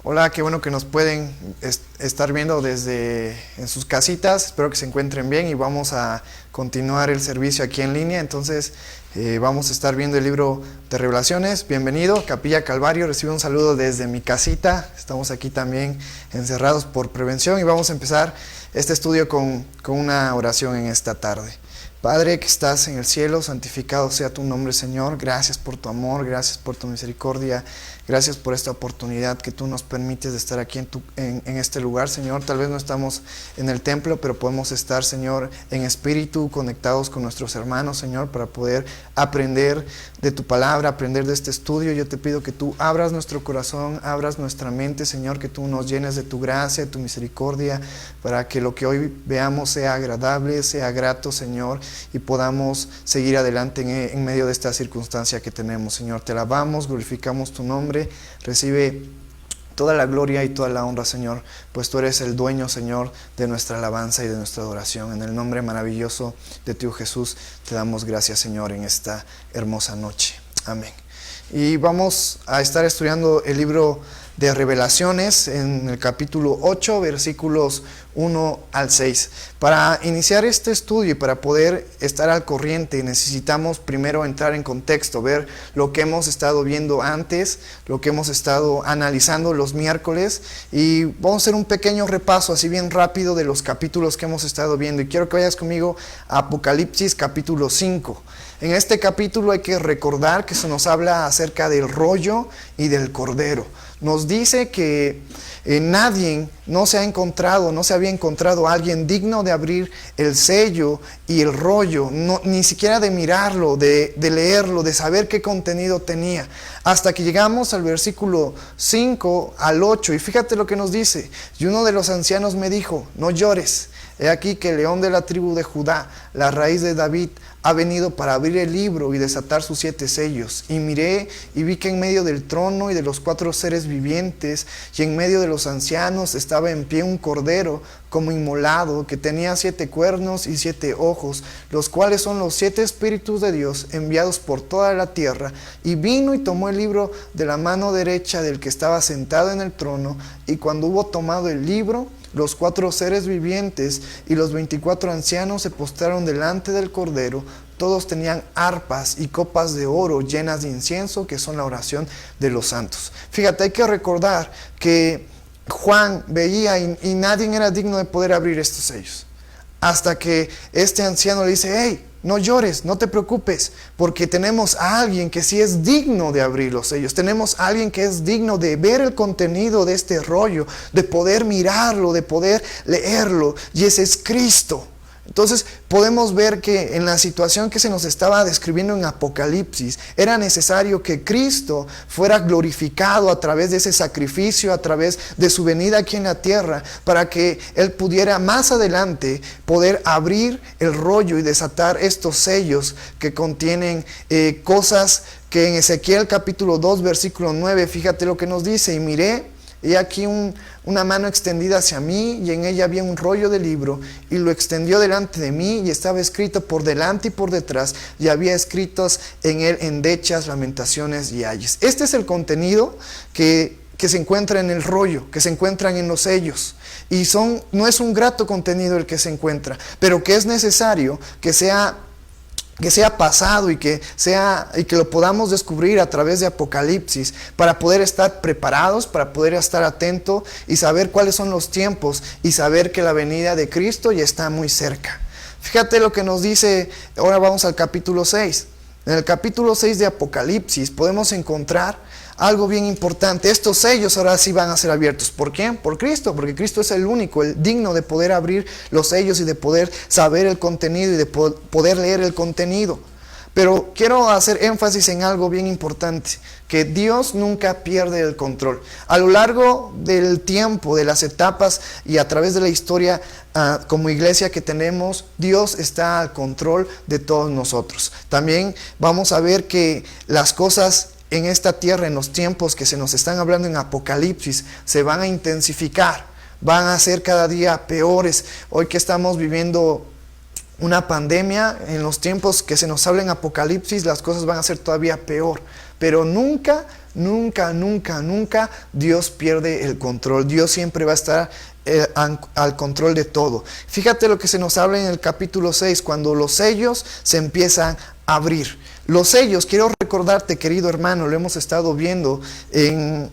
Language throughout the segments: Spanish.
Hola, qué bueno que nos pueden estar viendo desde en sus casitas. Espero que se encuentren bien y vamos a continuar el servicio aquí en línea. Entonces vamos a estar viendo el libro de Revelaciones. Bienvenido, Capilla Calvario. Recibe un saludo desde mi casita. Estamos aquí también encerrados por prevención y vamos a empezar este estudio con una oración en esta tarde. Padre que estás en el cielo, santificado sea tu nombre, Señor. Gracias por tu amor, gracias por tu misericordia. Gracias por esta oportunidad que tú nos permites de estar aquí en este lugar, Señor. Tal vez no estamos en el templo, pero podemos estar, Señor, en espíritu, conectados con nuestros hermanos, Señor, para poder aprender de tu palabra, aprender de este estudio. Yo te pido que tú abras nuestro corazón, abras nuestra mente, Señor, que tú nos llenes de tu gracia, de tu misericordia, para que lo que hoy veamos sea agradable, sea grato, Señor, y podamos seguir adelante en medio de esta circunstancia que tenemos, Señor. Te alabamos, glorificamos tu nombre. Recibe toda la gloria y toda la honra, Señor, pues tú eres el dueño, Señor, de nuestra alabanza y de nuestra adoración. En el nombre maravilloso de tu Jesús, te damos gracias, Señor, en esta hermosa noche. Amén. Y vamos a estar estudiando el libro de Revelaciones en el capítulo 8, versículos 1 al 6. Para iniciar este estudio y para poder estar al corriente, necesitamos primero entrar en contexto, ver lo que hemos estado viendo antes, lo que hemos estado analizando los miércoles, y vamos a hacer un pequeño repaso así bien rápido de los capítulos que hemos estado viendo. Y quiero que vayas conmigo a Apocalipsis capítulo 5. En este capítulo hay que recordar que se nos habla acerca del rollo y del cordero. Nos dice que nadie no se había encontrado a alguien digno de abrir el sello y el rollo, ni siquiera de mirarlo, de leerlo, de saber qué contenido tenía. Hasta que llegamos al versículo 5 al 8, y fíjate lo que nos dice. Y uno de los ancianos me dijo: no llores, he aquí que el león de la tribu de Judá, la raíz de David, ha venido para abrir el libro y desatar sus 7 sellos. Y miré y vi que en medio del trono y de los 4 seres vivientes y en medio de los ancianos estaba en pie un cordero como inmolado, que tenía 7 cuernos y 7 ojos, los cuales son los 7 espíritus de Dios enviados por toda la tierra. Y vino y tomó el libro de la mano derecha del que estaba sentado en el trono, y cuando hubo tomado el libro, los 4 seres vivientes y los 24 ancianos se postraron delante del Cordero. Todos tenían arpas y copas de oro llenas de incienso, que son la oración de los santos. Fíjate, hay que recordar que Juan veía y nadie era digno de poder abrir estos sellos. Hasta que este anciano le dice: hey, no llores, no te preocupes, porque tenemos a alguien que sí es digno de abrir los sellos. Tenemos a alguien que es digno de ver el contenido de este rollo, de poder mirarlo, de poder leerlo, y ese es Cristo. Entonces podemos ver que en la situación que se nos estaba describiendo en Apocalipsis, era necesario que Cristo fuera glorificado a través de ese sacrificio, a través de su venida aquí en la tierra, para que Él pudiera más adelante poder abrir el rollo y desatar estos sellos que contienen cosas que en Ezequiel capítulo 2 versículo 9, fíjate lo que nos dice: y miré, y aquí una mano extendida hacia mí, y en ella había un rollo de libro, y lo extendió delante de mí, y estaba escrito por delante y por detrás, y había escritos en él endechas, lamentaciones y ayes. Este es el contenido que se encuentra en el rollo, que se encuentran en los sellos, y no es un grato contenido el que se encuentra, pero que es necesario que sea pasado y que lo podamos descubrir a través de Apocalipsis, para poder estar preparados, para poder estar atentos y saber cuáles son los tiempos, y saber que la venida de Cristo ya está muy cerca. Fíjate lo que nos dice. Ahora vamos al capítulo 6. En el capítulo 6 de Apocalipsis podemos encontrar algo bien importante. Estos sellos ahora sí van a ser abiertos. ¿Por quién? Por Cristo, porque Cristo es el único, el digno de poder abrir los sellos y de poder saber el contenido y de poder leer el contenido. Pero quiero hacer énfasis en algo bien importante, que Dios nunca pierde el control. A lo largo del tiempo, de las etapas y a través de la historia como iglesia que tenemos, Dios está al control de todos nosotros. También vamos a ver que las cosas en esta tierra, en los tiempos que se nos están hablando en Apocalipsis, se van a intensificar, van a ser cada día peores. Hoy que estamos viviendo una pandemia, en los tiempos que se nos habla en Apocalipsis, las cosas van a ser todavía peor. Pero nunca nunca, nunca, nunca Dios pierde el control. Dios siempre va a estar al control de todo. Fíjate lo que se nos habla en el capítulo 6, cuando los sellos se empiezan a abrir. Los sellos, quiero recordarte, querido hermano, lo hemos estado viendo en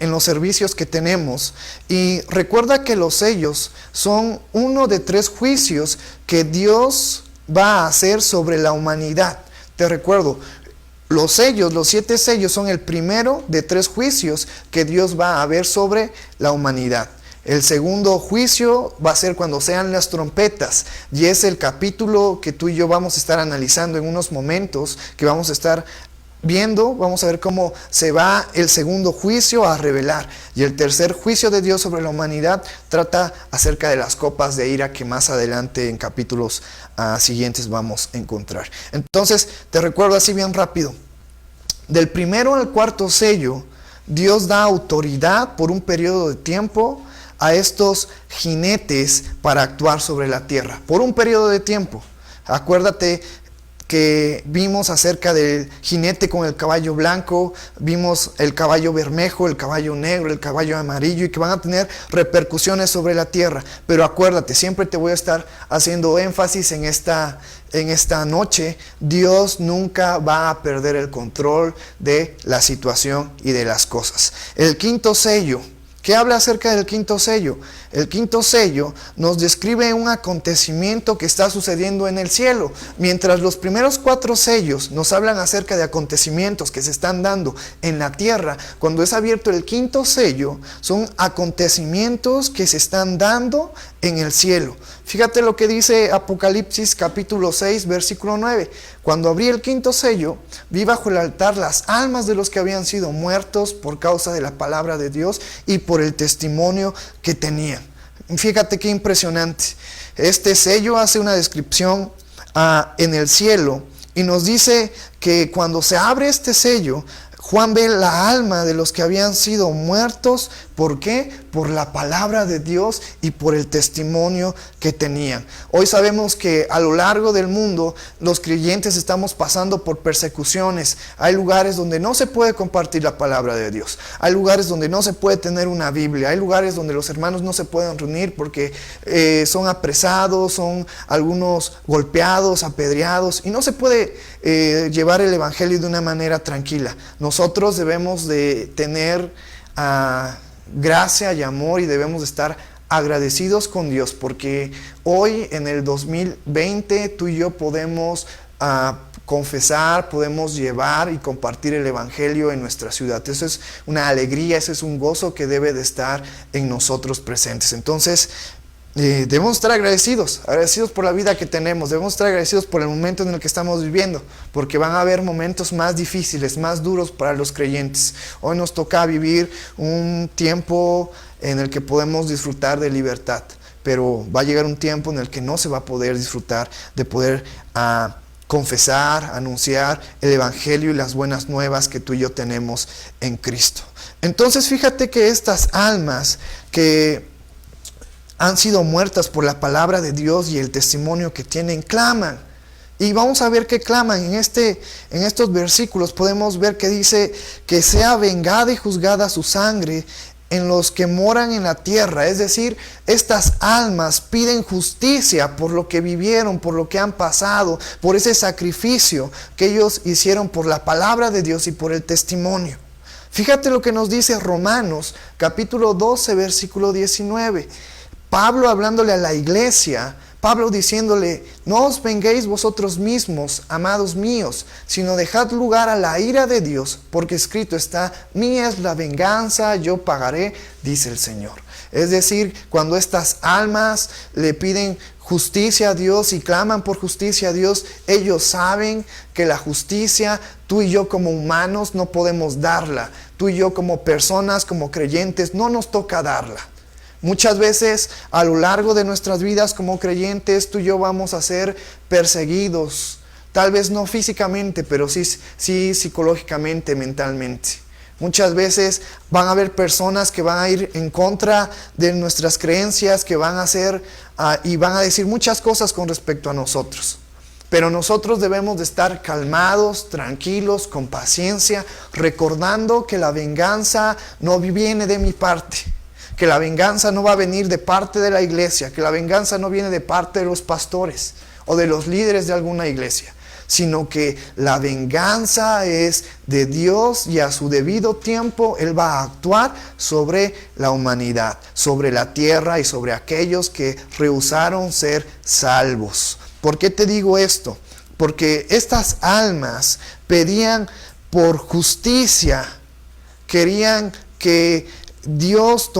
los servicios que tenemos, y recuerda que los sellos son uno de 3 juicios que Dios va a hacer sobre la humanidad. Te recuerdo, los sellos, los 7 sellos son el primero de 3 juicios que Dios va a ver sobre la humanidad. El segundo juicio va a ser cuando sean las trompetas, y es el capítulo que tú y yo vamos a estar analizando en unos momentos, que vamos a estar viendo. Vamos a ver cómo se va el segundo juicio a revelar. Y el tercer juicio de Dios sobre la humanidad trata acerca de las copas de ira, que más adelante en capítulos siguientes vamos a encontrar. Entonces, te recuerdo así bien rápido. Del primero al cuarto sello, Dios da autoridad por un periodo de tiempo a estos jinetes para actuar sobre la tierra. Por un periodo de tiempo. Acuérdate que vimos acerca del jinete con el caballo blanco, vimos el caballo bermejo, el caballo negro, el caballo amarillo, y que van a tener repercusiones sobre la tierra. Pero acuérdate, siempre te voy a estar haciendo énfasis en esta noche: Dios nunca va a perder el control de la situación y de las cosas. El quinto sello. ¿Qué habla acerca del quinto sello? El quinto sello nos describe un acontecimiento que está sucediendo en el cielo. Mientras los primeros 4 sellos nos hablan acerca de acontecimientos que se están dando en la tierra, cuando es abierto el quinto sello, son acontecimientos que se están dando en el cielo. Fíjate lo que dice Apocalipsis capítulo 6, versículo 9. Cuando abrí el quinto sello, vi bajo el altar las almas de los que habían sido muertos por causa de la palabra de Dios y por el testimonio que tenían. Fíjate qué impresionante. Este sello hace una descripción en el cielo, y nos dice que cuando se abre este sello, Juan ve la alma de los que habían sido muertos. ¿Por qué? Por la palabra de Dios y por el testimonio que tenían. Hoy sabemos que a lo largo del mundo los creyentes estamos pasando por persecuciones. Hay lugares donde no se puede compartir la palabra de Dios. Hay lugares donde no se puede tener una Biblia. Hay lugares donde los hermanos no se pueden reunir porque son apresados, son algunos golpeados, apedreados, y no se puede llevar el evangelio de una manera tranquila. Nosotros debemos de tener gracia y amor, y debemos de estar agradecidos con Dios, porque hoy en el 2020 tú y yo podemos confesar, podemos llevar y compartir el evangelio en nuestra ciudad. Eso es una alegría, ese es un gozo que debe de estar en nosotros presentes. Entonces debemos estar agradecidos por la vida que tenemos. Debemos estar agradecidos por el momento en el que estamos viviendo, porque van a haber momentos más difíciles, más duros para los creyentes. Hoy nos toca vivir un tiempo en el que podemos disfrutar de libertad, pero va a llegar un tiempo en el que no se va a poder disfrutar de poder confesar, anunciar el evangelio y las buenas nuevas que tú y yo tenemos en Cristo. Entonces fíjate que estas almas que han sido muertas por la palabra de Dios y el testimonio que tienen, claman. Y vamos a ver qué claman. En estos versículos podemos ver que dice que sea vengada y juzgada su sangre en los que moran en la tierra. Es decir, estas almas piden justicia por lo que vivieron, por lo que han pasado, por ese sacrificio que ellos hicieron por la palabra de Dios y por el testimonio. Fíjate lo que nos dice Romanos capítulo 12, versículo 19. Pablo hablándole a la iglesia, Pablo diciéndole: no os venguéis vosotros mismos, amados míos, sino dejad lugar a la ira de Dios, porque escrito está: mía es la venganza, yo pagaré, dice el Señor. Es decir, cuando estas almas le piden justicia a Dios y claman por justicia a Dios, ellos saben que la justicia, tú y yo como humanos no podemos darla. Tú y yo como personas, como creyentes, no nos toca darla. Muchas veces a lo largo de nuestras vidas como creyentes, tú y yo vamos a ser perseguidos. Tal vez no físicamente, pero sí psicológicamente, mentalmente. Muchas veces van a haber personas que van a ir en contra de nuestras creencias, que van a hacer y van a decir muchas cosas con respecto a nosotros. Pero nosotros debemos de estar calmados, tranquilos, con paciencia, recordando que la venganza no viene de mi parte, que la venganza no va a venir de parte de la iglesia, que la venganza no viene de parte de los pastores o de los líderes de alguna iglesia, sino que la venganza es de Dios y a su debido tiempo Él va a actuar sobre la humanidad, sobre la tierra y sobre aquellos que rehusaron ser salvos. ¿Por qué te digo esto? Porque estas almas pedían por justicia, querían que Dios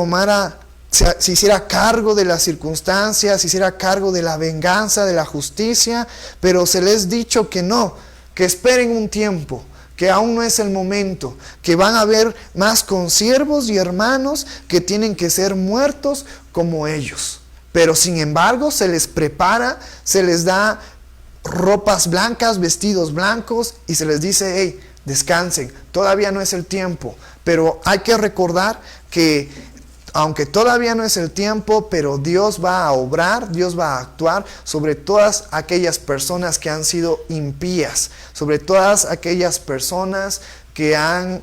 se hiciera cargo de las circunstancias, se hiciera cargo de la venganza, de la justicia, pero se les ha dicho que no, que esperen un tiempo, que aún no es el momento, que van a haber más consiervos y hermanos que tienen que ser muertos como ellos. Pero sin embargo se les prepara, se les da ropas blancas, vestidos blancos y se les dice, hey, descansen, todavía no es el tiempo. Pero hay que recordar que aunque todavía no es el tiempo, pero Dios va a obrar, Dios va a actuar sobre todas aquellas personas que han sido impías, sobre todas aquellas personas que han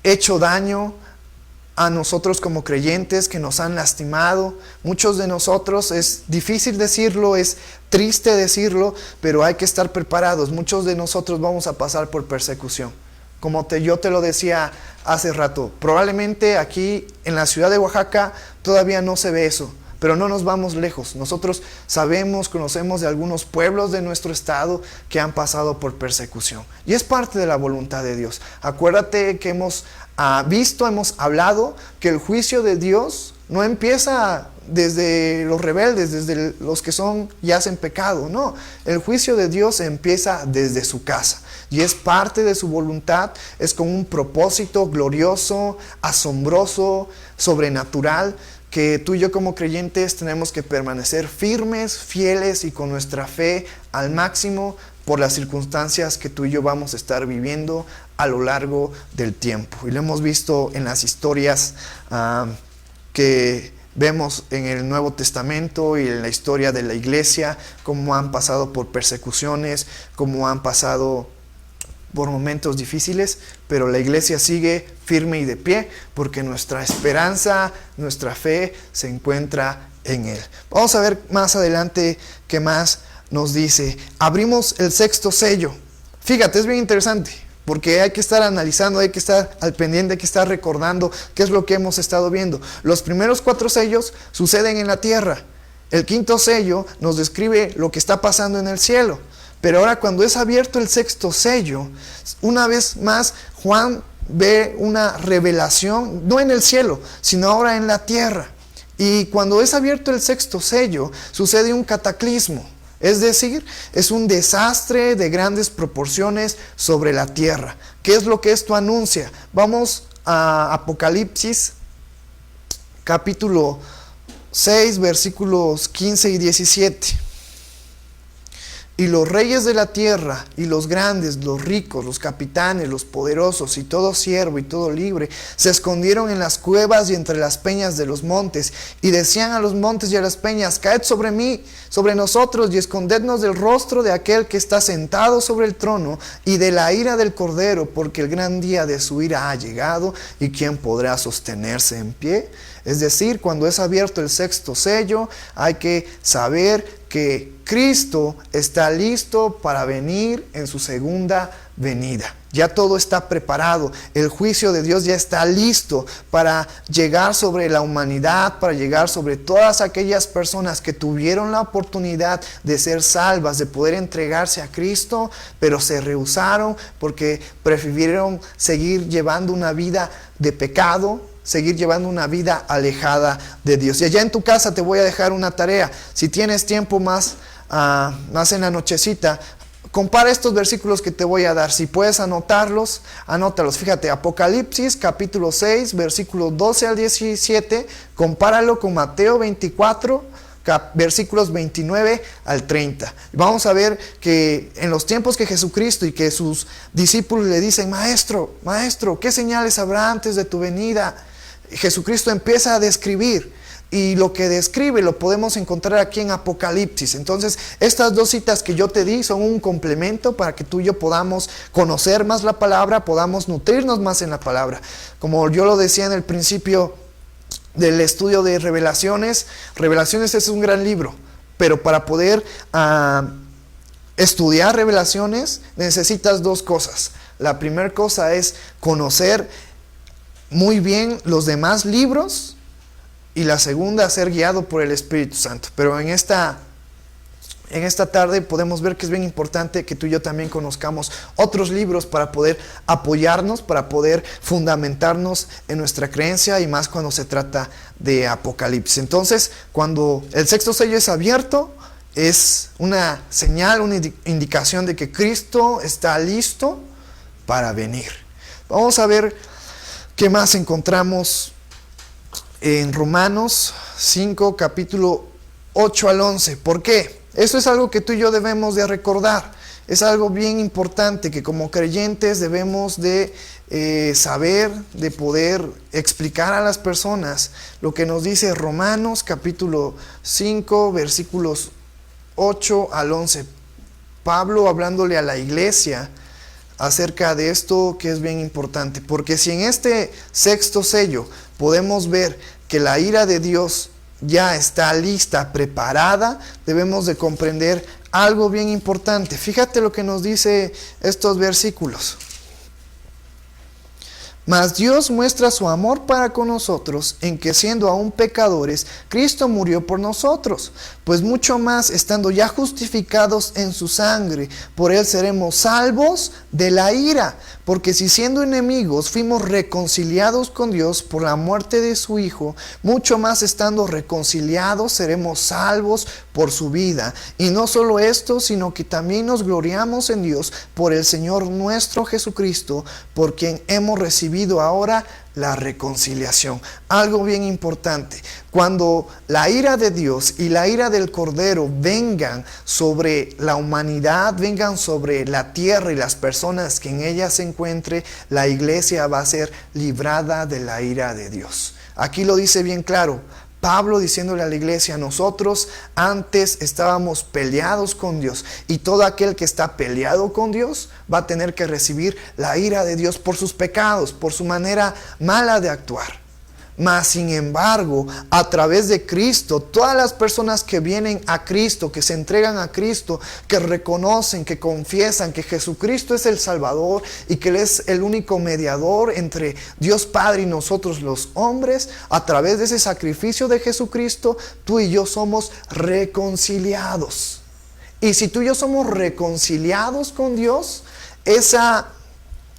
hecho daño a nosotros como creyentes, que nos han lastimado. Muchos de nosotros, es difícil decirlo, es triste decirlo, pero hay que estar preparados. Muchos de nosotros vamos a pasar por persecución. Como yo te lo decía hace rato, probablemente aquí en la ciudad de Oaxaca todavía no se ve eso, pero no nos vamos lejos. Nosotros sabemos, conocemos de algunos pueblos de nuestro estado que han pasado por persecución. Y es parte de la voluntad de Dios. Acuérdate que hemos hemos hablado que el juicio de Dios no empieza desde los rebeldes, desde los que y hacen pecado. No, el juicio de Dios empieza desde su casa. Y es parte de su voluntad, es con un propósito glorioso, asombroso, sobrenatural, que tú y yo como creyentes tenemos que permanecer firmes, fieles y con nuestra fe al máximo por las circunstancias que tú y yo vamos a estar viviendo a lo largo del tiempo. Y lo hemos visto en las historias que vemos en el Nuevo Testamento y en la historia de la iglesia, cómo han pasado por persecuciones, cómo han pasado por momentos difíciles, pero la iglesia sigue firme y de pie, porque nuestra esperanza, nuestra fe se encuentra en Él. Vamos a ver más adelante qué más nos dice. Abrimos el sexto sello. Fíjate, es bien interesante, porque hay que estar analizando, hay que estar al pendiente, hay que estar recordando qué es lo que hemos estado viendo. Los primeros 4 sellos suceden en la tierra. El quinto sello nos describe lo que está pasando en el cielo. Pero ahora cuando es abierto el sexto sello, una vez más Juan ve una revelación, no en el cielo, sino ahora en la tierra. Y cuando es abierto el sexto sello, sucede un cataclismo. Es decir, es un desastre de grandes proporciones sobre la tierra. ¿Qué es lo que esto anuncia? Vamos a Apocalipsis, capítulo 6, versículos 15 y 17. Y los reyes de la tierra, y los grandes, los ricos, los capitanes, los poderosos, y todo siervo y todo libre, se escondieron en las cuevas y entre las peñas de los montes, y decían a los montes y a las peñas: caed sobre mí, sobre nosotros, y escondednos del rostro de aquel que está sentado sobre el trono, y de la ira del Cordero, porque el gran día de su ira ha llegado, y ¿quién podrá sostenerse en pie? Es decir, cuando es abierto el sexto sello, hay que saber que Cristo está listo para venir en su segunda venida. Ya todo está preparado. El juicio de Dios ya está listo para llegar sobre la humanidad, para llegar sobre todas aquellas personas que tuvieron la oportunidad de ser salvas, de poder entregarse a Cristo, pero se rehusaron porque prefirieron seguir llevando una vida de pecado, seguir llevando una vida alejada de Dios. Y allá en tu casa te voy a dejar una tarea. Si tienes tiempo más en la nochecita, compara estos versículos que te voy a dar. Si puedes anotarlos, anótalos. Fíjate, Apocalipsis capítulo 6, versículos 12 al 17, compáralo con Mateo 24, versículos 29 al 30. Vamos a ver que en los tiempos que Jesucristo y que sus discípulos le dicen: Maestro, Maestro, ¿qué señales habrá antes de tu venida? Jesucristo empieza a describir y lo que describe lo podemos encontrar aquí en Apocalipsis. Entonces, estas dos citas que yo te di son un complemento para que tú y yo podamos conocer más la palabra, podamos nutrirnos más en la palabra. Como yo lo decía en el principio del estudio de Revelaciones, Revelaciones es un gran libro, pero para poder estudiar Revelaciones necesitas dos cosas. La primera cosa es conocer muy bien los demás libros, y la segunda, ser guiado por el Espíritu Santo. Pero en esta tarde podemos ver que es bien importante que tú y yo también conozcamos otros libros para poder apoyarnos, para poder fundamentarnos en nuestra creencia, y más cuando se trata de Apocalipsis. Entonces, cuando el sexto sello es abierto, es una señal, una indicación de que Cristo está listo para venir. Vamos a ver qué más encontramos en Romanos 5, capítulo 8 al 11. ¿Por qué? Eso es algo que tú y yo debemos de recordar. Es algo bien importante que como creyentes debemos de saber, de poder explicar a las personas lo que nos dice Romanos capítulo 5, versículos 8 al 11. Pablo hablándole a la iglesia acerca de esto que es bien importante. Porque si en este sexto sello podemos ver que la ira de Dios ya está lista, preparada, debemos de comprender algo bien importante. Fíjate lo que nos dice estos versículos. Mas Dios muestra su amor para con nosotros en que, siendo aún pecadores, Cristo murió por nosotros. Pues mucho más, estando ya justificados en su sangre, por él seremos salvos de la ira. Porque si siendo enemigos fuimos reconciliados con Dios por la muerte de su Hijo, mucho más estando reconciliados seremos salvos por su vida. Y no solo esto, sino que también nos gloriamos en Dios por el Señor nuestro Jesucristo, por quien hemos recibido ahora la reconciliación. Algo bien importante: cuando la ira de Dios y la ira del Cordero vengan sobre la humanidad, vengan sobre la tierra y las personas que en ella se encuentre, la iglesia va a ser librada de la ira de Dios. Aquí lo dice bien claro Pablo, diciéndole a la iglesia: nosotros antes estábamos peleados con Dios, y todo aquel que está peleado con Dios va a tener que recibir la ira de Dios por sus pecados, por su manera mala de actuar. Mas sin embargo, a través de Cristo, todas las personas que vienen a Cristo, que se entregan a Cristo, que reconocen, que confiesan que Jesucristo es el Salvador y que Él es el único mediador entre Dios Padre y nosotros los hombres, a través de ese sacrificio de Jesucristo, tú y yo somos reconciliados. Y si tú y yo somos reconciliados con Dios, esa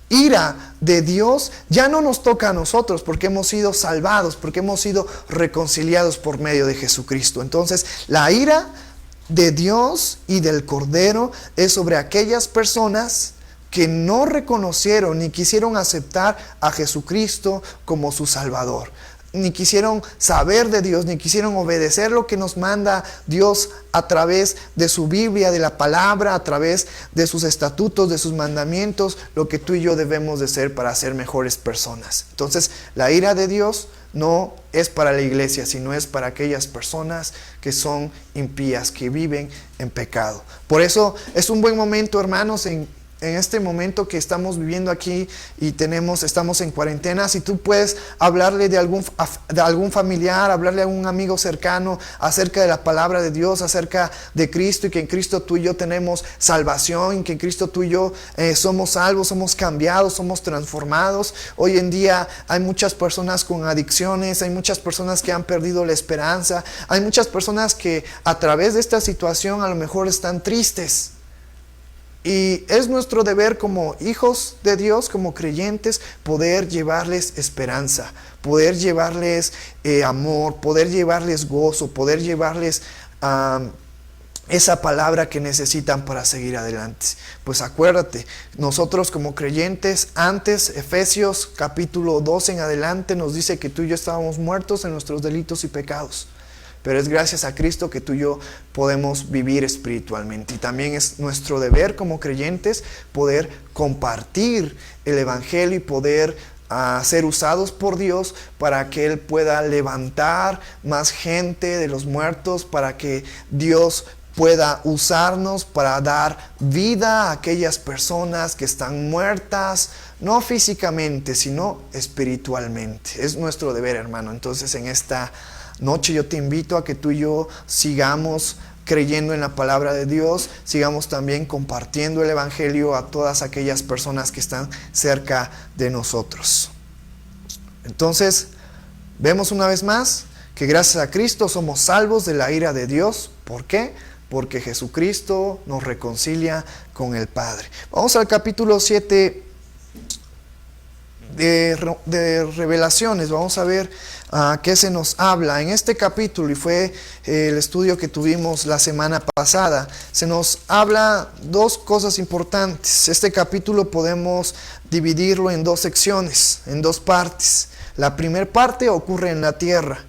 ira de Dios ya no nos toca a nosotros, porque hemos sido salvados, porque hemos sido reconciliados por medio de Jesucristo. Entonces, la ira de Dios y del Cordero es sobre aquellas personas que no reconocieron ni quisieron aceptar a Jesucristo como su Salvador, ni quisieron saber de Dios, ni quisieron obedecer lo que nos manda Dios a través de su Biblia, de la palabra, a través de sus estatutos, de sus mandamientos, lo que tú y yo debemos de ser para ser mejores personas. Entonces, la ira de Dios no es para la iglesia, sino es para aquellas personas que son impías, que viven en pecado. Por eso es un buen momento, hermanos, en este momento que estamos viviendo aquí y estamos en cuarentena, si tú puedes hablarle de algún familiar, hablarle a algún amigo cercano acerca de la palabra de Dios, acerca de Cristo, y que en Cristo tú y yo tenemos salvación, que en Cristo tú y yo somos salvos, somos cambiados, somos transformados. Hoy en día hay muchas personas con adicciones, hay muchas personas que han perdido la esperanza, hay muchas personas que a través de esta situación a lo mejor están tristes. Y es nuestro deber como hijos de Dios, como creyentes, poder llevarles esperanza, poder llevarles amor, poder llevarles gozo, poder llevarles esa palabra que necesitan para seguir adelante. Pues acuérdate, nosotros como creyentes, antes, Efesios capítulo 2 en adelante nos dice que tú y yo estábamos muertos en nuestros delitos y pecados. Pero es gracias a Cristo que tú y yo podemos vivir espiritualmente. Y también es nuestro deber como creyentes poder compartir el Evangelio y poder a ser usados por Dios para que Él pueda levantar más gente de los muertos, para que Dios pueda usarnos para dar vida a aquellas personas que están muertas, no físicamente, sino espiritualmente. Es nuestro deber, hermano. Entonces, en esta noche yo te invito a que tú y yo sigamos creyendo en la palabra de Dios, sigamos también compartiendo el evangelio a todas aquellas personas que están cerca de nosotros. Entonces, vemos una vez más que gracias a Cristo somos salvos de la ira de Dios. ¿Por qué? Porque Jesucristo nos reconcilia con el Padre. Vamos al capítulo 7 de Revelaciones. Vamos a ver qué se nos habla en este capítulo, y fue el estudio que tuvimos la semana pasada. Se nos habla dos cosas importantes. Este capítulo podemos dividirlo en dos secciones, en dos partes. La primera parte ocurre en la tierra.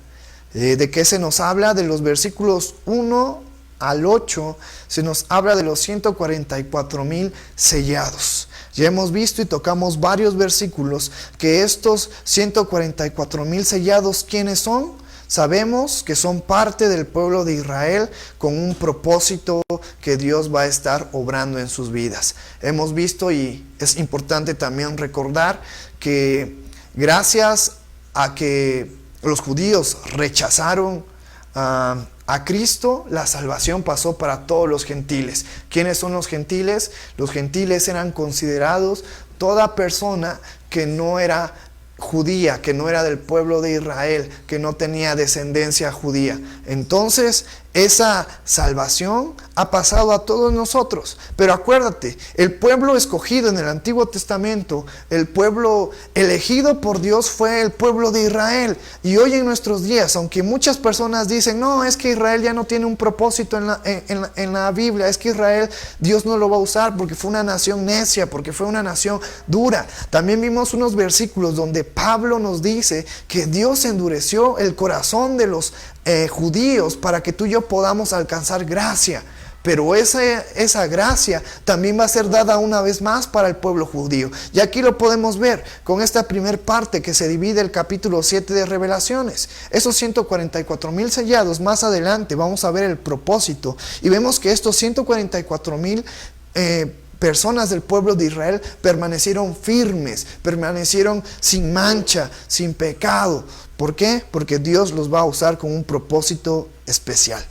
¿De qué se nos habla? De los versículos 1 al 8 se nos habla de los 144,000 sellados. Ya hemos visto y tocamos varios versículos que estos 144,000 sellados, ¿quiénes son? Sabemos que son parte del pueblo de Israel con un propósito que Dios va a estar obrando en sus vidas. Hemos visto, y es importante también recordar, que gracias a que los judíos rechazaron a Cristo, la salvación pasó para todos los gentiles. ¿Quiénes son los gentiles? Los gentiles eran considerados toda persona que no era judía, que no era del pueblo de Israel, que no tenía descendencia judía. Entonces, esa salvación ha pasado a todos nosotros. Pero acuérdate, el pueblo escogido en el Antiguo Testamento, el pueblo elegido por Dios, fue el pueblo de Israel. Y hoy en nuestros días, aunque muchas personas dicen, no, es que Israel ya no tiene un propósito en la Biblia, es que Israel, Dios no lo va a usar porque fue una nación necia, porque fue una nación dura. También vimos unos versículos donde Pablo nos dice que Dios endureció el corazón de los judíos para que tú y yo podamos alcanzar gracia. Pero esa gracia también va a ser dada una vez más para el pueblo judío. Y aquí lo podemos ver con esta primera parte que se divide el capítulo 7 de Revelaciones. Esos 144,000 sellados, más adelante vamos a ver el propósito. Y vemos que estos 144,000 personas del pueblo de Israel permanecieron firmes, permanecieron sin mancha, sin pecado. ¿Por qué? Porque Dios los va a usar con un propósito especial.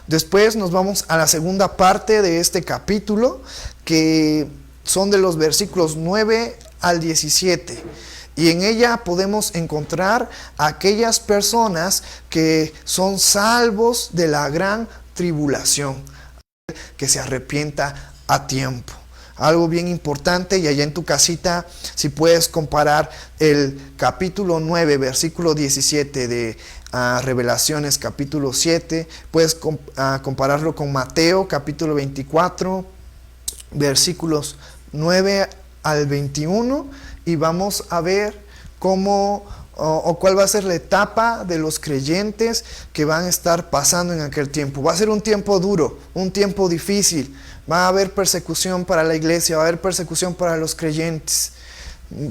Después nos vamos a la segunda parte de este capítulo, que son de los versículos 9 al 17. Y en ella podemos encontrar a aquellas personas que son salvos de la gran tribulación, que se arrepienta a tiempo. Algo bien importante, y allá en tu casita, si puedes comparar el capítulo 9, versículo 17 de Revelaciones capítulo 7, puedes compararlo con Mateo capítulo 24, versículos 9 al 21, y vamos a ver cómo o cuál va a ser la etapa de los creyentes que van a estar pasando en aquel tiempo. Va a ser un tiempo duro, un tiempo difícil. Va a haber persecución para la iglesia, va a haber persecución para los creyentes.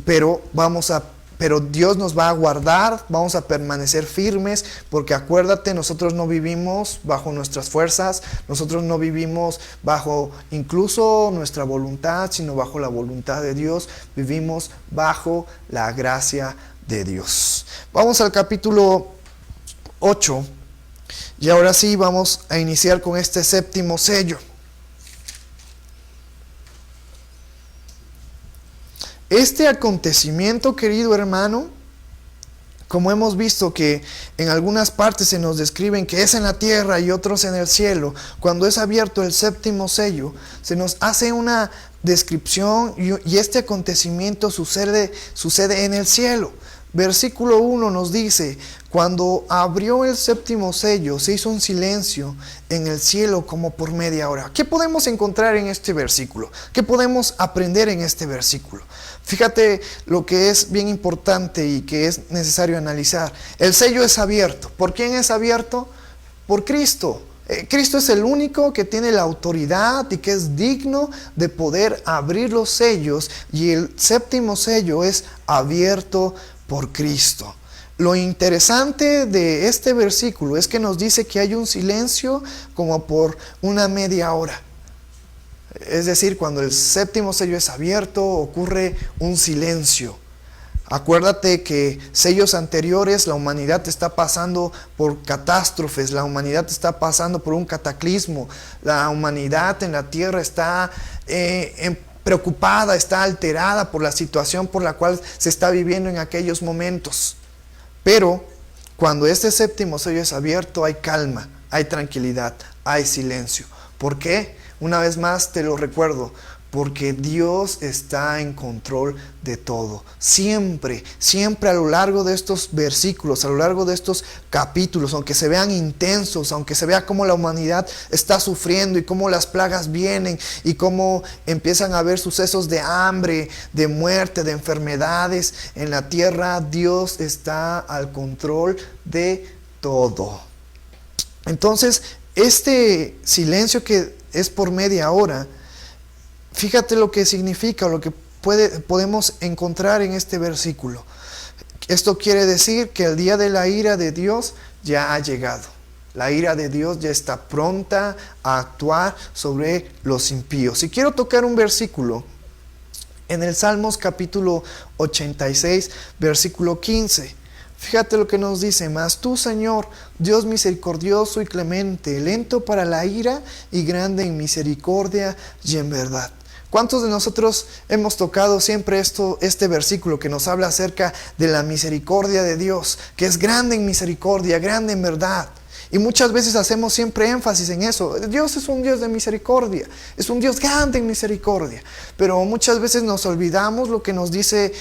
Pero Dios nos va a guardar, vamos a permanecer firmes, porque acuérdate, nosotros no vivimos bajo nuestras fuerzas, nosotros no vivimos bajo incluso nuestra voluntad, sino bajo la voluntad de Dios. Vivimos bajo la gracia de Dios. Vamos al capítulo 8, y ahora sí vamos a iniciar con este séptimo sello. Este acontecimiento, querido hermano, como hemos visto que en algunas partes se nos describen que es en la tierra y otros en el cielo, cuando es abierto el séptimo sello, se nos hace una descripción, y este acontecimiento sucede en el cielo. Versículo 1 nos dice: cuando abrió el séptimo sello, se hizo un silencio en el cielo como por media hora. ¿Qué podemos encontrar en este versículo? ¿Qué podemos aprender en este versículo? Fíjate lo que es bien importante y que es necesario analizar. El sello es abierto. ¿Por quién es abierto? Por Cristo. Cristo es el único que tiene la autoridad y que es digno de poder abrir los sellos, y el séptimo sello es abierto por Cristo. Lo interesante de este versículo es que nos dice que hay un silencio como por una media hora. Es decir, cuando el séptimo sello es abierto, ocurre un silencio. Acuérdate que sellos anteriores, la humanidad está pasando por catástrofes, la humanidad está pasando por un cataclismo, la humanidad en la tierra está preocupada, está alterada por la situación por la cual se está viviendo en aquellos momentos. Pero cuando este séptimo sello es abierto, hay calma, hay tranquilidad, hay silencio. ¿Por qué? Una vez más te lo recuerdo, porque Dios está en control de todo. Siempre, siempre a lo largo de estos versículos, a lo largo de estos capítulos, aunque se vean intensos, aunque se vea cómo la humanidad está sufriendo y cómo las plagas vienen y cómo empiezan a haber sucesos de hambre, de muerte, de enfermedades en la tierra, Dios está al control de todo. Entonces, este silencio que es por media hora, fíjate lo que significa, lo que podemos encontrar en este versículo. Esto quiere decir que el día de la ira de Dios ya ha llegado. La ira de Dios ya está pronta a actuar sobre los impíos. Y quiero tocar un versículo en el Salmos capítulo 86, versículo 15. Fíjate lo que nos dice: mas tú, Señor, Dios misericordioso y clemente, lento para la ira y grande en misericordia y en verdad. ¿Cuántos de nosotros hemos tocado siempre este versículo que nos habla acerca de la misericordia de Dios, que es grande en misericordia, grande en verdad? Y muchas veces hacemos siempre énfasis en eso. Dios es un Dios de misericordia, es un Dios grande en misericordia. Pero muchas veces nos olvidamos lo que nos dice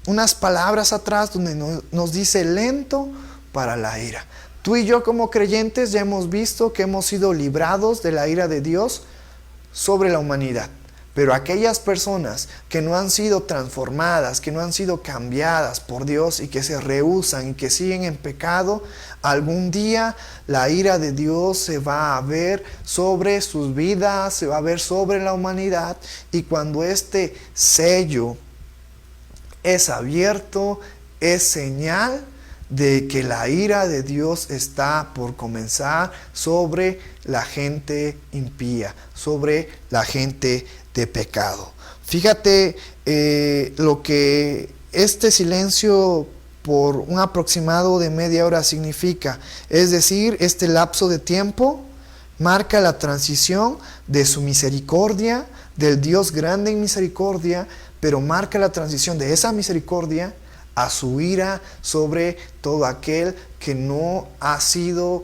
unas palabras atrás, donde nos dice lento para la ira. Tú y yo como creyentes ya hemos visto que hemos sido librados de la ira de Dios sobre la humanidad. Pero aquellas personas que no han sido transformadas, que no han sido cambiadas por Dios y que se rehúsan y que siguen en pecado, algún día la ira de Dios se va a ver sobre sus vidas, se va a ver sobre la humanidad. Y cuando este sello es abierto, es señal de que la ira de Dios está por comenzar sobre la gente impía, sobre la gente de pecado. Fíjate lo que este silencio por un aproximado de media hora significa. Es decir, este lapso de tiempo marca la transición de su misericordia, del Dios grande en misericordia, pero marca la transición de esa misericordia a su ira sobre todo aquel que no ha sido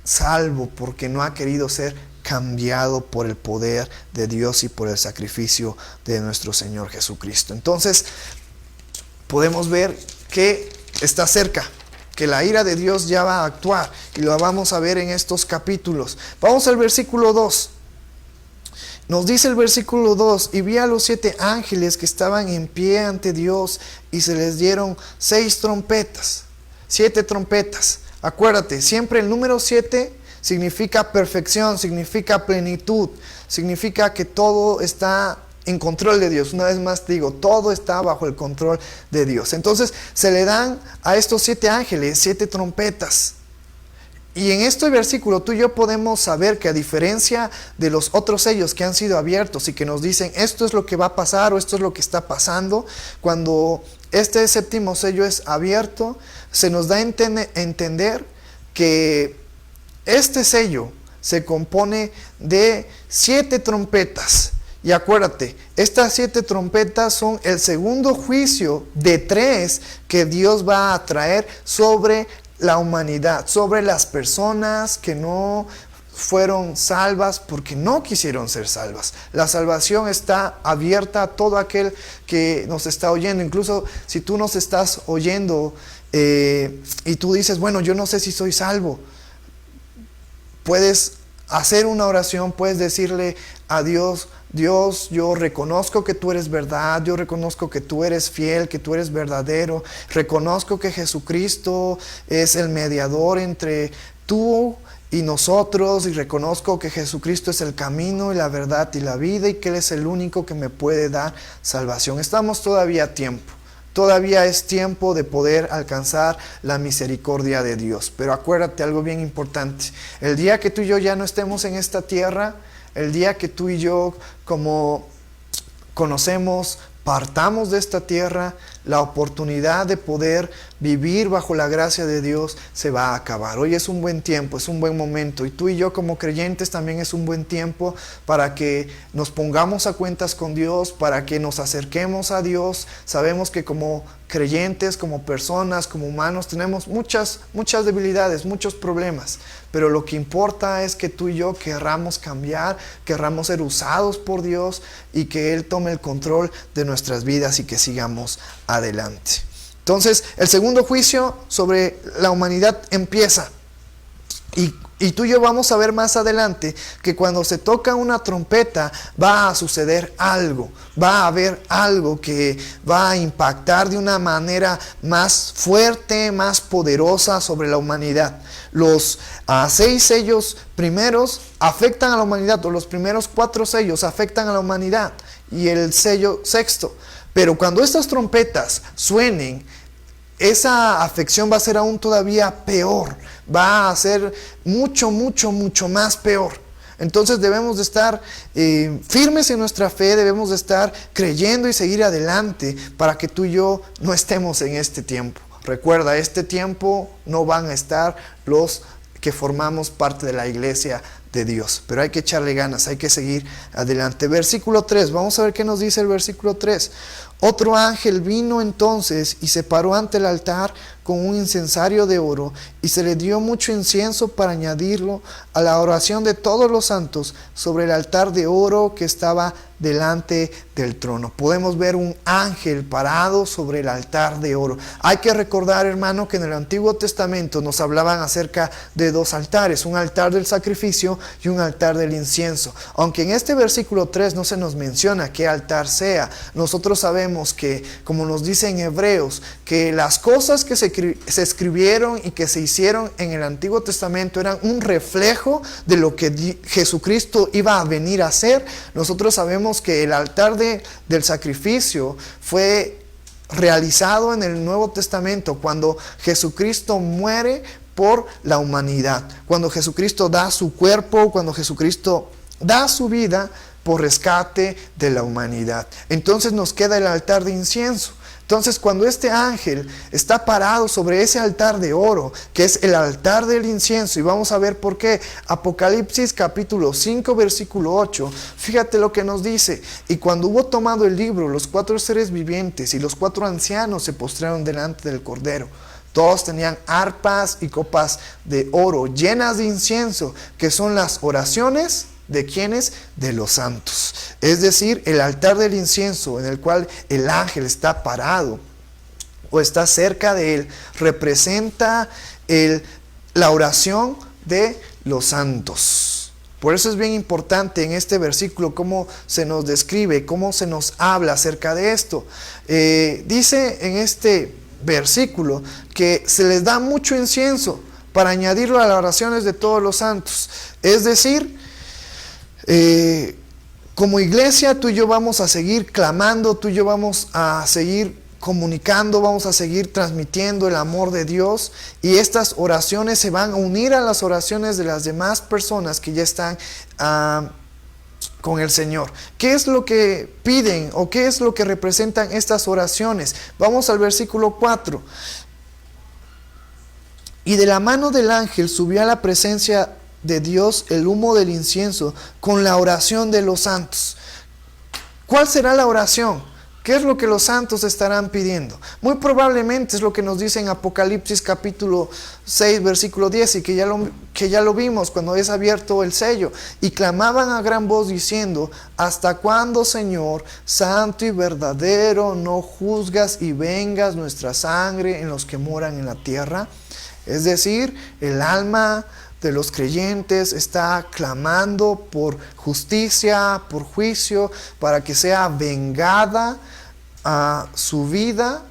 salvo, porque no ha querido ser cambiado por el poder de Dios y por el sacrificio de nuestro Señor Jesucristo. Entonces, podemos ver que está cerca, que la ira de Dios ya va a actuar, y lo vamos a ver en estos capítulos. Vamos al versículo 2. Nos dice el versículo 2: y vi a los 7 ángeles que estaban en pie ante Dios, y se les dieron 6 trompetas. 7 trompetas. Acuérdate, siempre el número 7 significa perfección, significa plenitud, significa que todo está en control de Dios. Una vez más te digo, todo está bajo el control de Dios. Entonces se le dan a estos 7 ángeles 7 trompetas. Y en este versículo tú y yo podemos saber que, a diferencia de los otros sellos que han sido abiertos y que nos dicen esto es lo que va a pasar o esto es lo que está pasando, cuando este séptimo sello es abierto, se nos da a entender que este sello se compone de 7 trompetas. Y acuérdate, estas 7 trompetas son el segundo juicio de 3 que Dios va a traer sobre la humanidad, sobre las personas que no fueron salvas porque no quisieron ser salvas. La salvación está abierta a todo aquel que nos está oyendo. Incluso si tú nos estás oyendo y tú dices, bueno, yo no sé si soy salvo, puedes hacer una oración, puedes decirle a Dios: Dios, yo reconozco que tú eres verdad, yo reconozco que tú eres fiel, que tú eres verdadero, reconozco que Jesucristo es el mediador entre tú y nosotros, y reconozco que Jesucristo es el camino y la verdad y la vida, y que Él es el único que me puede dar salvación. Estamos todavía a tiempo. Todavía es tiempo de poder alcanzar la misericordia de Dios. Pero acuérdate algo bien importante. El día que tú y yo ya no estemos en esta tierra, el día que tú y yo, como conocemos, partamos de esta tierra, la oportunidad de poder vivir bajo la gracia de Dios se va a acabar. Hoy es un buen tiempo, es un buen momento, y tú y yo como creyentes también es un buen tiempo para que nos pongamos a cuentas con Dios, para que nos acerquemos a Dios. Sabemos que como creyentes, como personas, como humanos, tenemos muchas debilidades, muchos problemas, pero lo que importa es que tú y yo querramos cambiar, querramos ser usados por Dios, y que Él tome el control de nuestras vidas y que sigamos adelante. Entonces, el segundo juicio sobre la humanidad empieza. Y tú y yo vamos a ver más adelante que cuando se toca una trompeta va a suceder algo. Va a haber algo que va a impactar de una manera más fuerte, más poderosa sobre la humanidad. Los 6 sellos primeros afectan a la humanidad, o los primeros 4 sellos afectan a la humanidad, y el sello sexto. Pero cuando estas trompetas suenen, esa afección va a ser aún todavía peor. Va a ser mucho más peor. Entonces debemos de estar firmes en nuestra fe, debemos de estar creyendo y seguir adelante para que tú y yo no estemos en este tiempo. Recuerda, este tiempo no van a estar los que formamos parte de la iglesia de Dios, pero hay que echarle ganas, hay que seguir adelante. Versículo 3, vamos a ver qué nos dice el versículo 3. Otro ángel vino entonces y se paró ante el altar con un incensario de oro, y se le dio mucho incienso para añadirlo a la oración de todos los santos sobre el altar de oro que estaba delante del trono. Podemos ver un ángel parado sobre el altar de oro. Hay que recordar, hermano, que en el Antiguo Testamento nos hablaban acerca de 2 altares, un altar del sacrificio y un altar del incienso. Aunque en este versículo 3 no se nos menciona qué altar sea, nosotros sabemos que, como nos dice en Hebreos, que las cosas que se escribieron y que se hicieron en el Antiguo Testamento eran un reflejo de lo que Jesucristo iba a venir a hacer. Nosotros sabemos que el altar del sacrificio fue realizado en el Nuevo Testamento cuando Jesucristo muere por la humanidad, cuando Jesucristo da su cuerpo, cuando Jesucristo da su vida por rescate de la humanidad. Entonces nos queda el altar de incienso. Entonces, cuando este ángel está parado sobre ese altar de oro, que es el altar del incienso, y vamos a ver por qué, Apocalipsis capítulo 5 versículo 8, fíjate lo que nos dice: y cuando hubo tomado el libro, los 4 seres vivientes y los 4 ancianos se postraron delante del Cordero. Todos tenían arpas y copas de oro llenas de incienso, que son las oraciones ¿de quiénes? De los santos. Es decir, el altar del incienso en el cual el ángel está parado o está cerca de él, representa la oración de los santos. Por eso es bien importante en este versículo cómo se nos describe, cómo se nos habla acerca de esto. Dice en este versículo que se les da mucho incienso para añadirlo a las oraciones de todos los santos. Es decir, como iglesia tú y yo vamos a seguir clamando, tú y yo vamos a seguir comunicando, vamos a seguir transmitiendo el amor de Dios, y estas oraciones se van a unir a las oraciones de las demás personas que ya están con el Señor. ¿Qué es lo que piden o qué es lo que representan estas oraciones? Vamos al versículo 4. Y de la mano del ángel subió a la presencia de Dios el humo del incienso con la oración de los santos. ¿Cuál será la oración? ¿Qué es lo que los santos estarán pidiendo? Muy probablemente es lo que nos dice en Apocalipsis capítulo 6 versículo 10, y que ya lo vimos cuando es abierto el sello. Y clamaban a gran voz diciendo: ¿hasta cuándo, Señor, santo y verdadero, no juzgas y vengas nuestra sangre en los que moran en la tierra? Es decir, el alma de los creyentes está clamando por justicia, por juicio, para que sea vengada a su vida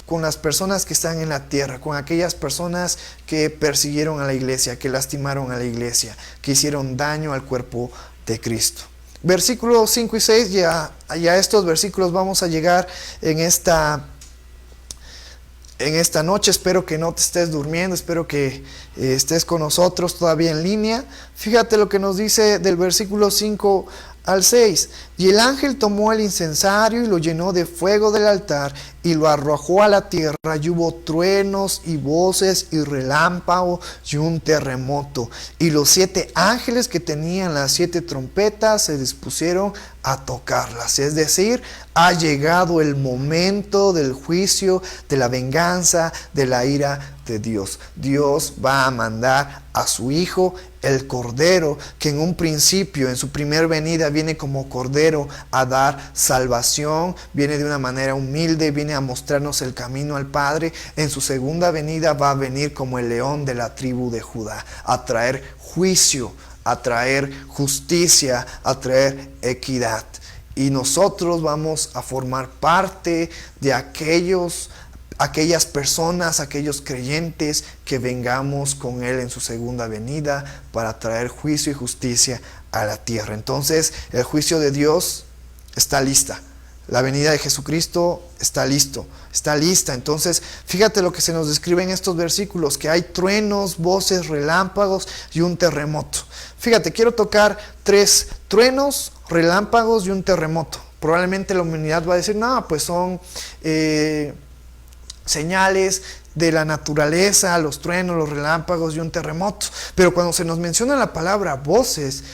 con las personas que están en la tierra, con aquellas personas que persiguieron a la iglesia, que lastimaron a la iglesia, que hicieron daño al cuerpo de Cristo. Versículos 5 y 6, ya estos versículos vamos a llegar en esta noche. Espero que no te estés durmiendo, espero que estés con nosotros todavía en línea. Fíjate lo que nos dice del versículo 5 al 6. Y el ángel tomó el incensario y lo llenó de fuego del altar y lo arrojó a la tierra, y hubo truenos y voces y relámpagos y un terremoto. Y los 7 ángeles que tenían las 7 trompetas se dispusieron a tocarlas. Es decir, ha llegado el momento del juicio, de la venganza, de la ira de Dios. Dios va a mandar a su Hijo, el Cordero, que en un principio, en su primer venida, viene como Cordero a dar salvación, viene de una manera humilde, viene a mostrarnos el camino al Padre. En su segunda venida va a venir como el león de la tribu de Judá, a traer juicio, a traer justicia, a traer equidad. Y nosotros vamos a formar parte de aquellas personas, aquellos creyentes que vengamos con Él en su segunda venida para traer juicio y justicia a la tierra. Entonces, el juicio de Dios está lista. La venida de Jesucristo está lista. Entonces, fíjate lo que se nos describe en estos versículos, que hay truenos, voces, relámpagos y un terremoto. Fíjate, quiero tocar 3 truenos, relámpagos y un terremoto. Probablemente la humanidad va a decir, no, pues son señales de la naturaleza, los truenos, los relámpagos y un terremoto. Pero cuando se nos menciona la palabra voces,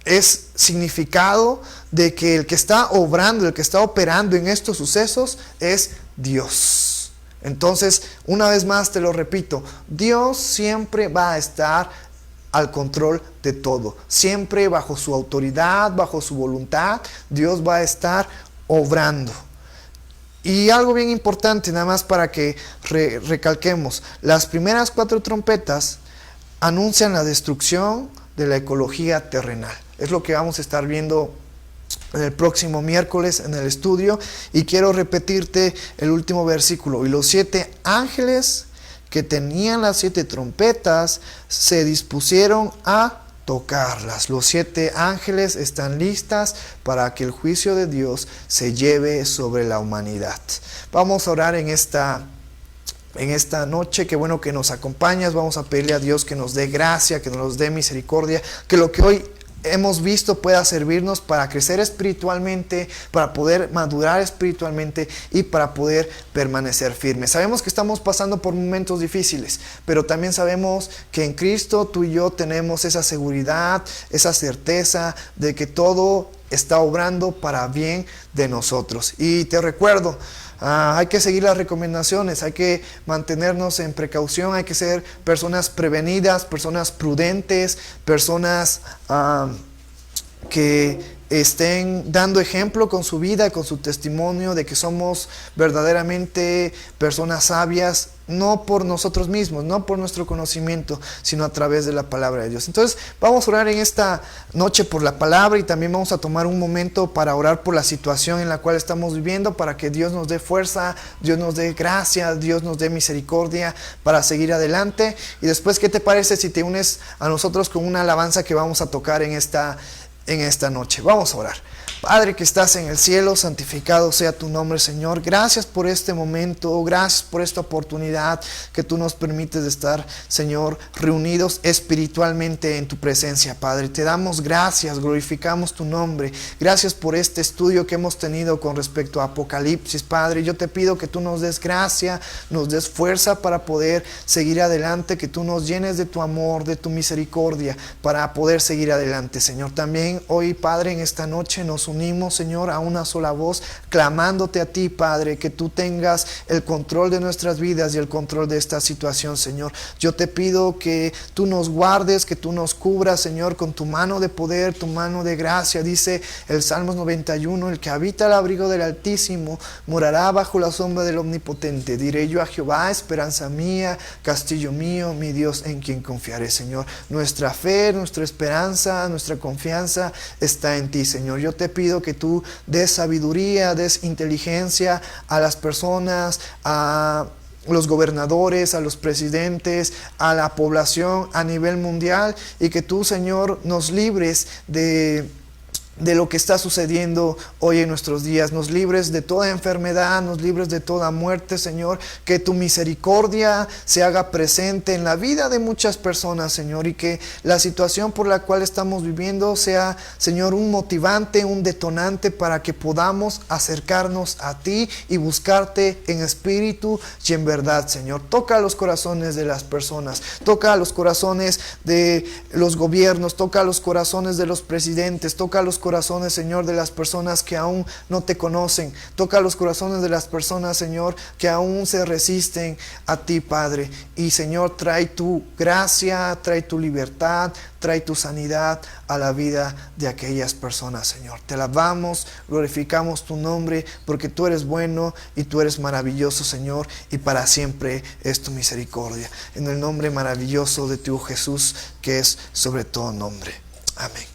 es significado de que el que está obrando, el que está operando en estos sucesos es Dios. Entonces, una vez más te lo repito, Dios siempre va a estar al control de todo. Siempre bajo su autoridad, bajo su voluntad, Dios va a estar obrando. Y algo bien importante, nada más para que recalquemos, las primeras 4 trompetas anuncian la destrucción de la ecología terrenal. Es lo que vamos a estar viendo el próximo miércoles en el estudio. Y quiero repetirte el último versículo. Y los 7 ángeles que tenían las 7 trompetas se dispusieron a tocarlas. Los 7 ángeles están listas para que el juicio de Dios se lleve sobre la humanidad. Vamos a orar en esta noche. Qué bueno que nos acompañas. Vamos a pedirle a Dios que nos dé gracia, que nos dé misericordia, que lo que hoy hemos visto pueda servirnos para crecer espiritualmente, para poder madurar espiritualmente y para poder permanecer firmes. Sabemos que estamos pasando por momentos difíciles, pero también sabemos que en Cristo tú y yo tenemos esa seguridad, esa certeza de que todo está obrando para bien de nosotros. Y te recuerdo, hay que seguir las recomendaciones, hay que mantenernos en precaución, hay que ser personas prevenidas, personas prudentes, personas que estén dando ejemplo con su vida, con su testimonio de que somos verdaderamente personas sabias, no por nosotros mismos, no por nuestro conocimiento, sino a través de la palabra de Dios. Entonces vamos a orar en esta noche por la palabra y también vamos a tomar un momento para orar por la situación en la cual estamos viviendo, para que Dios nos dé fuerza, Dios nos dé gracia, Dios nos dé misericordia para seguir adelante. Y después, ¿qué te parece si te unes a nosotros con una alabanza que vamos a tocar en esta noche? Vamos a orar. Padre que estás en el cielo, santificado sea tu nombre, Señor. Gracias por este momento, gracias por esta oportunidad que tú nos permites de estar, Señor, reunidos espiritualmente en tu presencia, Padre. Te damos gracias, glorificamos tu nombre. Gracias por este estudio que hemos tenido con respecto a Apocalipsis, Padre. Yo te pido que tú nos des gracia, nos des fuerza para poder seguir adelante, que tú nos llenes de tu amor, de tu misericordia, para poder seguir adelante, Señor. También también hoy, Padre, en esta noche nos unimos, Señor, a una sola voz, clamándote a ti, Padre, que tú tengas el control de nuestras vidas y el control de esta situación, Señor. Yo te pido que tú nos guardes, que tú nos cubras, Señor, con tu mano de poder, tu mano de gracia. Dice el Salmos 91, el que habita al abrigo del Altísimo morará bajo la sombra del Omnipotente. Diré yo a Jehová, esperanza mía, castillo mío, mi Dios en quien confiaré, Señor. Nuestra fe, nuestra esperanza, nuestra confianza está en ti, Señor. Yo te pido que tú des sabiduría, des inteligencia a las personas, a los gobernadores, a los presidentes, a la población a nivel mundial, y que tú, Señor, nos libres de lo que está sucediendo hoy en nuestros días. Nos libres de toda enfermedad, nos libres de toda muerte, Señor. Que tu misericordia se haga presente en la vida de muchas personas, Señor, y que la situación por la cual estamos viviendo sea, Señor, un motivante, un detonante para que podamos acercarnos a ti y buscarte en espíritu y en verdad, Señor. Toca los corazones de las personas, toca los corazones de los gobiernos, toca los corazones de los presidentes, toca los corazones, Señor, de las personas que aún no te conocen. Toca los corazones de las personas, Señor, que aún se resisten a ti, Padre. Y, Señor, trae tu gracia, trae tu libertad, trae tu sanidad a la vida de aquellas personas, Señor. Te alabamos, glorificamos tu nombre, porque tú eres bueno y tú eres maravilloso, Señor, y para siempre es tu misericordia. En el nombre maravilloso de tu Jesús, que es sobre todo nombre. Amén.